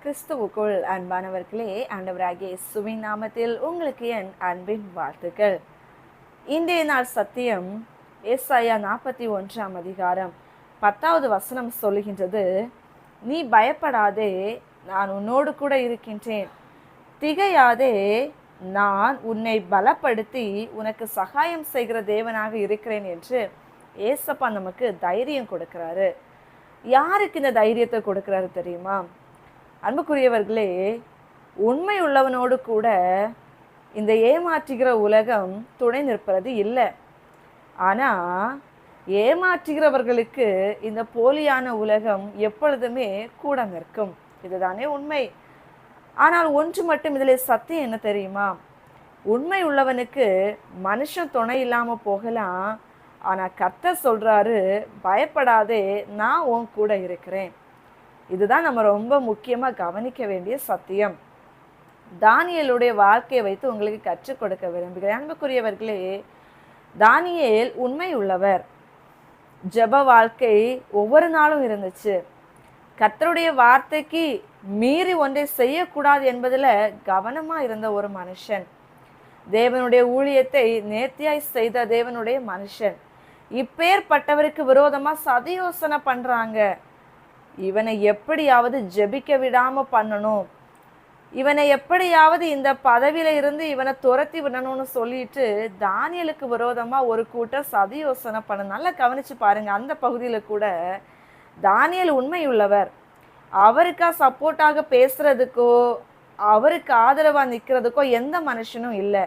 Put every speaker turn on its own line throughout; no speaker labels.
கிறிஸ்துவுக்குள் அன்பானவர்களே, ஆண்டவராகிய இயேசுவின் நாமத்தில் உங்களுக்கு என் அன்பின் வாழ்த்துக்கள். இன்றைய நாள் சத்தியம் ஏசாயா 41 அதிகாரம் 10வது வசனம் சொல்லுகின்றது, நீ பயப்படாதே, நான் உன்னோடு கூட இருக்கின்றேன். திகையாதே, நான் உன்னை பலப்படுத்தி உனக்கு சகாயம் செய்கிற தேவனாக இருக்கிறேன் என்று ஏசப்பா நமக்கு தைரியம் கொடுக்கிறாரு. யாருக்கு இந்த தைரியத்தை கொடுக்கிறாரு தெரியுமா? அன்புக்குரியவர்களே, உண்மை உள்ளவனோடு கூட இந்த ஏமாற்றுகிற உலகம் துணை நிற்பது இல்லை. ஆனால் ஏமாற்றுகிறவர்களுக்கு இந்த போலியான உலகம் எப்பொழுதுமே கூட நிற்கும். இதுதானே உண்மை. ஆனால் ஒன்று மட்டும் இதில் சத்தியம் என்ன தெரியுமா? உண்மை உள்ளவனுக்கு மனுஷன் துணை இல்லாமல் போகலாம். ஆனால் கர்த்தர் சொல்கிறாரு, பயப்படாதே, நான் உன் கூட இருக்கிறேன். இதுதான் நம்ம ரொம்ப முக்கியமாக கவனிக்க வேண்டிய சத்தியம். தானியேலுடைய வாழ்க்கையை வைத்து உங்களுக்கு கற்றுக் கொடுக்க விரும்புகிறேன். அன்புக்குரியவர்களே, தானியேல் உண்மை உள்ளவர். ஜெப வாழ்க்கை ஒவ்வொரு நாளும் இருந்துச்சு. கர்த்தருடைய வார்த்தைக்கு மீறி ஒன்றை செய்யக்கூடாது என்பதில் கவனமாக இருந்த ஒரு மனுஷன். தேவனுடைய ஊழியத்தை நேர்த்தியாய் செய்த தேவனுடைய மனுஷன். இப்பேற்பட்டவருக்கு விரோதமாக சதியோசனை பண்ணுறாங்க. இவனை எப்படியாவது ஜெபிக்க விடாமல் பண்ணணும், இவனை எப்படியாவது இந்த பதவியில இருந்து இவனை துரத்தி விடணும்னு சொல்லிட்டு தானியேலுக்கு விரோதமாக ஒரு கூட்டம் சதி யோசனை பண்ண. நல்லா கவனிச்சு பாருங்க. அந்த பகுதியில் கூட தானியேல் உண்மை உள்ளவர். அவருக்கா சப்போர்ட்டாக பேசுறதுக்கோ அவருக்கு ஆதரவாக நிற்கிறதுக்கோ எந்த மனுஷனும் இல்லை.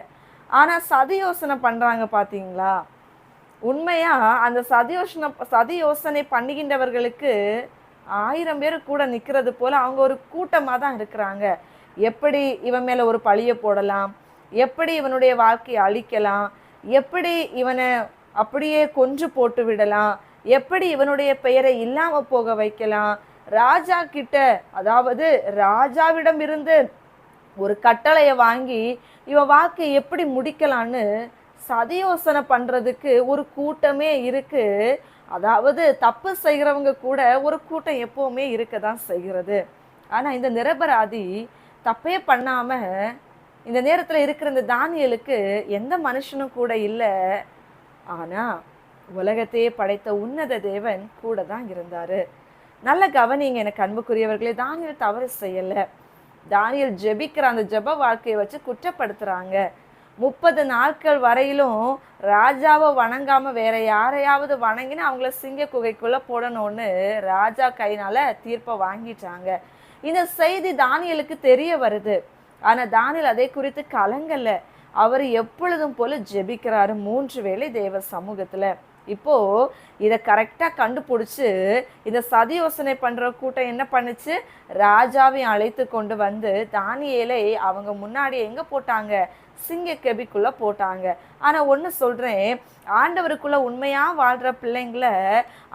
ஆனால் சதி யோசனை பண்ணுறாங்க பார்த்தீங்களா? உண்மையா அந்த சதி யோசனை பண்ணுகின்றவர்களுக்கு 1000 பேர் கூட நிற்கிறது போல அவங்க ஒரு கூட்டமாக தான் இருக்கிறாங்க. எப்படி இவன் மேலே ஒரு பழியை போடலாம், எப்படி இவனுடைய வாழ்க்கையை அழிக்கலாம், எப்படி இவனை அப்படியே கொன்று போட்டு விடலாம், எப்படி இவனுடைய பெயரை இல்லாமல் போக வைக்கலாம், ராஜா கிட்ட, அதாவது ராஜாவிடம் இருந்து ஒரு கட்டளையை வாங்கி இவன் வாழ்க்கையை எப்படி முடிக்கலான்னு சதியோசனை பண்ணுறதுக்கு ஒரு கூட்டமே இருக்கு. அதாவது தப்பு செய்கிறவங்க கூட ஒரு கூட்டம் எப்போவுமே இருக்க தான் செய்கிறது. ஆனால் இந்த நிரபராதி தப்பே பண்ணாமல் இந்த நேரத்தில் இருக்கிற இந்த தானியேலுக்கு எந்த மனுஷனும் கூட இல்லை. ஆனால் உலகத்தையே படைத்த உன்னத தேவன் கூட தான் இருந்தார். நல்ல கவனிங்க எனக்கு அன்புக்குரியவர்களே. தானியேல் தவறு செய்யலை. தானியேல் ஜெபிக்கிற அந்த ஜெப வாழ்க்கையை வச்சு குற்றப்படுத்துகிறாங்க. 30 நாட்கள் வரையிலும் ராஜாவை வணங்காமல் வேற யாரையாவது வணங்கினா அவங்கள சிங்க குகைக்குள்ளே போடணும்னு ராஜா கையினால் தீர்ப்பை வாங்கிட்டாங்க. இந்த செய்தி தானியேலுக்கு தெரிய வருது. ஆனால் தானியேல் அதை குறித்து கலங்கலை. அவர் எப்பொழுதும் போல ஜெபிக்கிறாரு 3 வேளை தேவ சமூகத்தில். இப்போது இதை கரெக்டாக கண்டுபிடிச்சி இந்த சதி யோசனை பண்ணுற கூட்டம் என்ன பண்ணுச்சு? ராஜாவையும் அழைத்து கொண்டு வந்து தானியேலை அவங்க முன்னாடி எங்கே போட்டாங்க? சிங்க கெபிக்குள்ளே போட்டாங்க. ஆனால் ஒன்று சொல்கிறேன், ஆண்டவருக்குள்ளே உண்மையாக வாழ்கிற பிள்ளைங்களை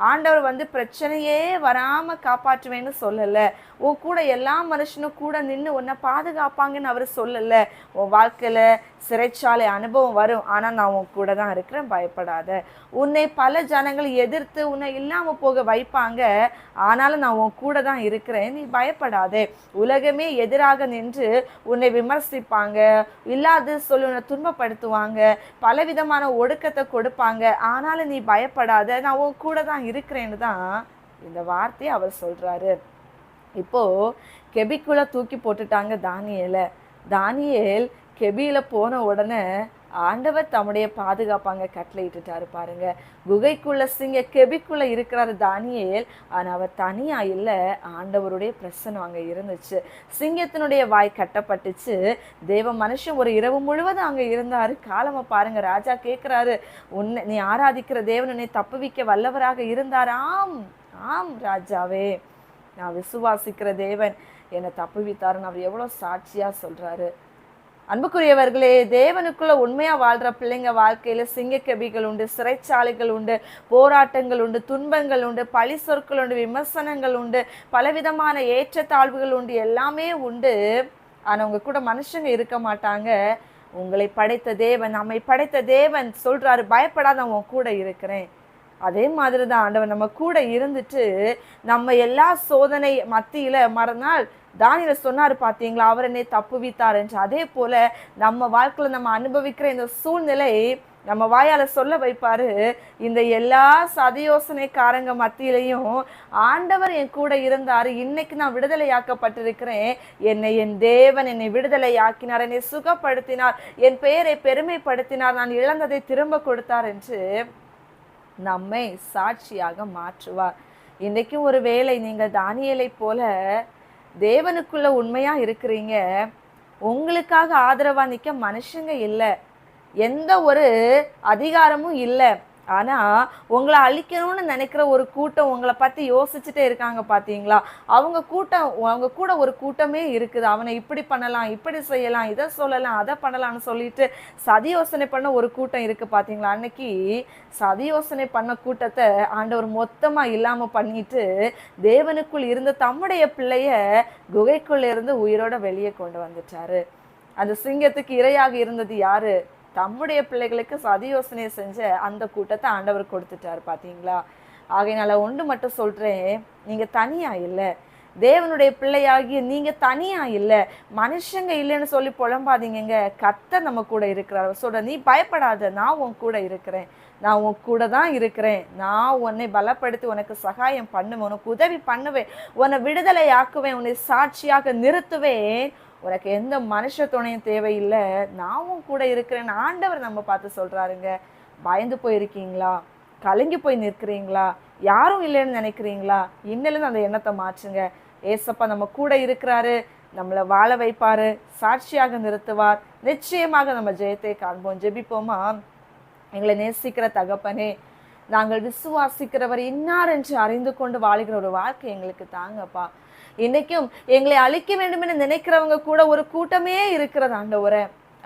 ஆண்டவர் பிரச்சனையே வராமல் காப்பாற்றுவேன்னு சொல்லலை. உன் கூட எல்லா மனுஷனும் கூட நின்று உன்னை பாதுகாப்பாங்கன்னு அவர் சொல்லலை. உன் வாழ்க்கையில் சிறைச்சாலை அனுபவம் வரும், ஆனால் நான் உன் கூட தான் இருக்கிறேன், பயப்படாத. உன்னை பல ஜனங்கள் எதிர்த்து உன்னை இல்லாமல் போக வைப்பாங்க, ஆனாலும் நான் உன் கூட தான் இருக்கிறேன், நீ பயப்படாதே. உலகமே எதிராக நின்று உன்னை விமர்சிப்பாங்க, இல்லாத சொல்லி உன்னை துன்பப்படுத்துவாங்க, பலவிதமான ஒடுக்கத்தை கொடுப்பாங்க, ஆனாலும் நீ பயப்படாத, நான் உன் கூட தான் இருக்கிறேன்னு தான் இந்த வார்த்தையை அவர் சொல்கிறாரு. இப்போது கெபிக்குள்ள தூக்கி போட்டுட்டாங்க தானியேலை. தானியேல் கெபியில் போன உடனே ஆண்டவர் தம்முடைய பாதுகாப்பாங்க கட்டளையிட்டுட்டாரு பாருங்க. குகைக்குள்ள கெபிக்குள்ள இருக்கிறாரு தானியேல். ஆனால் அவர் தனியாக இல்லை, ஆண்டவருடைய பிரசனம் அங்கே இருந்துச்சு. சிங்கத்தினுடைய வாய் கட்டப்பட்டுச்சு. தேவ மனுஷன் ஒரு இரவு முழுவதும் அங்கே இருந்தார். காலமாக பாருங்க. ராஜா கேட்குறாரு, உன்னை நீ ஆராதிக்கிற தேவன் உன்னை தப்புவிக்க வல்லவராக இருந்தார். ஆம் ஆம் ராஜாவே, நான் விசுவாசிக்கிற தேவன் என்னை தப்புவித்தாருன்னு அவர் எவ்வளோ சாட்சியாக சொல்கிறாரு. அன்புக்குரியவர்களே, தேவனுக்குள்ள உண்மையாக வாழ்கிற பிள்ளைங்க வாழ்க்கையில் சிங்கக்கெபிகள் உண்டு, சிறைச்சாலைகள் உண்டு, போராட்டங்கள் உண்டு, துன்பங்கள் உண்டு, பழி சொற்கள் உண்டு, விமர்சனங்கள் உண்டு, பலவிதமான ஏற்றத்தாழ்வுகள் உண்டு, எல்லாமே உண்டு. ஆனால் உங்க கூட மனுஷங்க இருக்க மாட்டாங்க. உங்களை படைத்த தேவன், நம்மை படைத்த தேவன் சொல்கிறாரு, பயப்படாத, உன் கூட இருக்கிறேன். அதே மாதிரி தான் ஆண்டவர் நம்ம கூட இருந்துட்டு நம்ம எல்லா சோதனை மத்தியில மறுநாள் தானியேல் சொன்னாரு பார்த்தீங்களா, அவர் என்னை தப்புவித்தார் என்று. அதே போல நம்ம வாழ்க்கையில நம்ம அனுபவிக்கிற இந்த சூழ்நிலை நம்ம வாயால சொல்ல வைப்பாரு, இந்த எல்லா சதியோசனைக்காரங்க மத்தியிலையும் ஆண்டவர் என் கூட இருந்தாரு, இன்னைக்கு நான் விடுதலையாக்கப்பட்டிருக்கிறேன், என் தேவன் என்னை விடுதலையாக்கினார், என்னை சுகப்படுத்தினார், என் பெயரை பெருமைப்படுத்தினார், நான் இழந்ததை திரும்ப கொடுத்தார் என்று நம்மை சாட்சியாக மாற்றுவார். இன்றைக்கும் ஒரு வேளை நீங்கள் தானியேலை போல தேவனுக்குள்ள உண்மையா இருக்கிறீங்க, உங்களுக்காக ஆதரவா நிக்க மனுஷங்க இல்லை, எந்த ஒரு அதிகாரமும் இல்லை, ஆனா உங்களை அழிக்கணும்னு நினைக்கிற ஒரு கூட்டம் உங்களை பத்தி யோசிச்சுட்டே இருக்காங்க பார்த்தீங்களா, அவங்க கூட ஒரு கூட்டமே இருக்குது. அவனை இப்படி பண்ணலாம், இப்படி செய்யலாம், இதை சொல்லலாம், அதை பண்ணலாம்னு சொல்லிட்டு சதி யோசனை பண்ண ஒரு கூட்டம் இருக்கு பார்த்தீங்களா. அன்னைக்கு சதி யோசனை பண்ண கூட்டத்தை ஆண்டவர் மொத்தமா இல்லாம பண்ணிட்டு தேவனுக்குள் இருந்த தம்முடைய பிள்ளைய குகைக்குள்ள இருந்து உயிரோட வெளியே கொண்டு வந்துட்டாரு. அந்த சிங்கத்துக்கு இரையாக இருந்தது யாரு? தம்முடைய பிள்ளைகளுக்கு சதி யோசனை செஞ்ச அந்த கூட்டத்தை ஆண்டவர் கொடுத்துட்டாரு பார்த்தீங்களா. ஆகையினால ஒன்று மட்டும் சொல்றேன், நீங்க தனியா இல்லை, தேவனுடைய பிள்ளையாகிய நீங்க தனியா இல்லை, மனுஷங்க இல்லைன்னு சொல்லி புலம்பாதீங்க. கர்த்தர் நம்ம கூட இருக்கிறார். சொல்ற, நீ பயப்படாத, நான் உன் கூட இருக்கிறேன், நான் உன் கூட தான் இருக்கிறேன், நான் உன்னை பலப்படுத்தி உனக்கு சகாயம் பண்ணுவேன், உனக்கு உதவி பண்ணுவேன், உன்னை விடுதலை ஆக்குவேன், உன்னை சாட்சியாக நிறுத்துவேன், உனக்கு எந்த மனுஷ துணையும் தேவையில்லை, நானும் கூட இருக்கிறேன் ஆண்டவர் நம்ம பார்த்து சொல்றாருங்க. பயந்து போயிருக்கீங்களா? கலங்கி போய் நிற்கிறீங்களா? யாரும் இல்லைன்னு நினைக்கிறீங்களா? இன்னிலிருந்து அந்த எண்ணத்தை மாற்றுங்க. ஏசப்பா நம்ம கூட இருக்கிறாரு, நம்மளை வாழ வைப்பாரு, சாட்சியாக நிறுத்துவார், நிச்சயமாக நம்ம ஜெயத்தை காண்போம். ஜெபிப்போமா? எங்களை நேசிக்கிற தகப்பனே, நாங்கள் விசுவாசிக்கிறவர் இன்னார் என்று அறிந்து கொண்டு வாழ்கிற ஒரு வாழ்க்கை எங்களுக்கு தாங்கப்பா. இன்னைக்கும் எங்களை அழிக்க வேண்டும் என்று நினைக்கிறவங்க கூட ஒரு கூட்டமே இருக்கிறது ஆண்டவரே.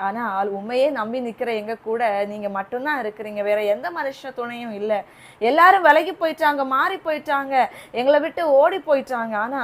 ஆனால் உண்மையே நம்பி நிற்கிற எங்க கூட நீங்க மட்டும்தான் இருக்கிறீங்க, வேற எந்த மனுஷ துணையும் இல்லை. எல்லாரும் விலகி போயிட்டாங்க, மாறி போயிட்டாங்க, எங்களை விட்டு ஓடி போயிட்டாங்க. ஆனா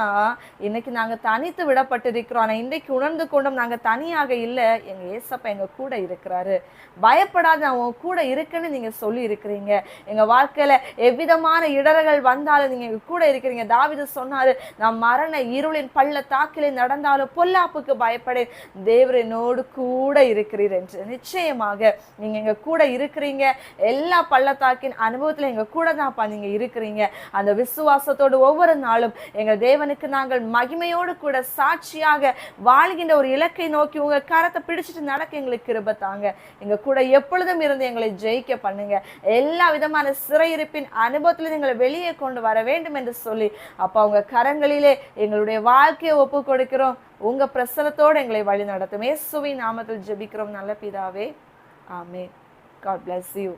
இன்னைக்கு நாங்க தனித்து விடப்பட்டிருக்கிறோம். ஆனா இன்றைக்கு உணர்ந்து கொண்டும் நாங்க தனியாக இல்லை, எங்க ஏசப்பா எங்க கூட இருக்கிறாரு. பயப்படாத, நான் உங்க கூட இருக்குன்னு நீங்க சொல்லி இருக்கிறீங்க. எங்க வாழ்க்கையில எவ்விதமான இடர்கள் வந்தாலும் நீங்க எங்க கூட இருக்கிறீங்க. தாவீது சொன்னாரு, நான் மரண இருளின் பள்ளத்தாக்கிலே நடந்தாலும் பொல்லாப்புக்கு பயப்படேன், தேவன் என்னோடு கூட இருக்கிறீர் என்று. நிச்சயமாக நீங்க எங்க கூட இருக்கிறீங்க. எல்லா பள்ளத்தாக்கின் அனுபவத்துல எங்க கூட தான்ப்பா நீங்க இருக்கிறீங்க. அந்த விசுவாசத்தோடு ஒவ்வொரு நாளும் எங்கள் தேவனுக்கு நாங்கள் மகிமையோடு கூட சாட்சியாக வாழ்கின்ற ஒரு இலக்கை நோக்கி உங்க கரத்தை பிடிச்சிட்டு நடக்க எங்களுக்கு கிருபை தாங்க. எங்க கூட எப்பொழுதும் இருந்து எங்களை ஜெயிக்க பண்ணுங்க. எல்லா விதமான சிறையிருப்பின் அனுபவத்துல எங்களை வெளியே கொண்டு வர வேண்டும் என்று சொல்லி அப்பா உங்க கரங்களிலே எங்களுடைய வாழ்க்கையை ஒப்பு கொடுக்கிறோம். உங்க பிரசனத்தோடு எங்களை வழி நடத்தும். இயேசுவின் நாமத்தில் ஜெபிக்கிறோம் நல்ல பிதாவே, ஆமென். God bless you.